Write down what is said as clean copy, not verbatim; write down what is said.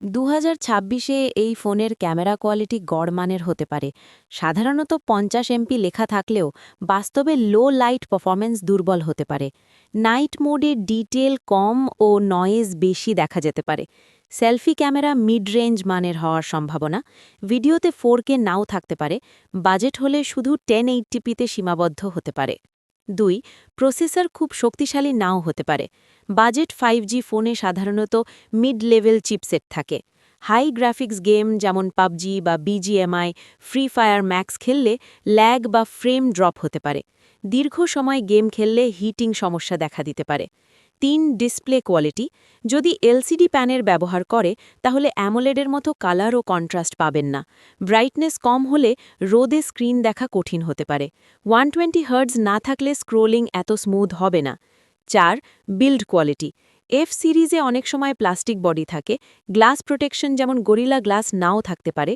2026-এ এই ফোনের camera quality গড় মানের হতে পারে। সাধারণত 50 এমপি লেখা থাকলেও বাস্তবে লো লাইট পারফরম্যান্স দুর্বল হতে পারে। নাইট মোডে ডিটেল কম ও নয়েজ বেশি দেখা যেতে পারে। সেলফি ক্যামেরা মিড রেঞ্জ মানের হওয়ার সম্ভাবনা। ভিডিওতে 4K নাও থাকতে পারে। বাজেট হলে শুধু 1080p-তে সীমাবদ্ধ হতে পারে। 2. প্রসেসর খুব শক্তিশালী নাও হতে পারে। বাজেট 5G ফোনে সাধারণত মিড লেভেল চিপসেট থাকে। হাই গ্রাফিক্স গেম যেমন পাবজি বা বিজিএমআই, ফ্রি ফায়ার ম্যাক্স খেললে ল্যাগ বা ফ্রেম ড্রপ হতে পারে। দীর্ঘ সময় গেম খেললে হিটিং সমস্যা দেখা দিতে পারে। 3. Display quality. যদি এলসিডি প্যানের ব্যবহার করে তাহলে অ্যামোলেডের মতো কালার ও কন্ট্রাস্ট পাবেন না। ব্রাইটনেস কম হলে রোদে স্ক্রিন দেখা কঠিন হতে পারে। 120 হার্টজ না থাকলে স্ক্রোলিং এত স্মুথ হবে না। 4. Build quality. এফ সিরিজে অনেক সময় প্লাস্টিক বডি থাকে। গ্লাস প্রোটেকশন যেমন গরিলা গ্লাস নাও থাকতে পারে।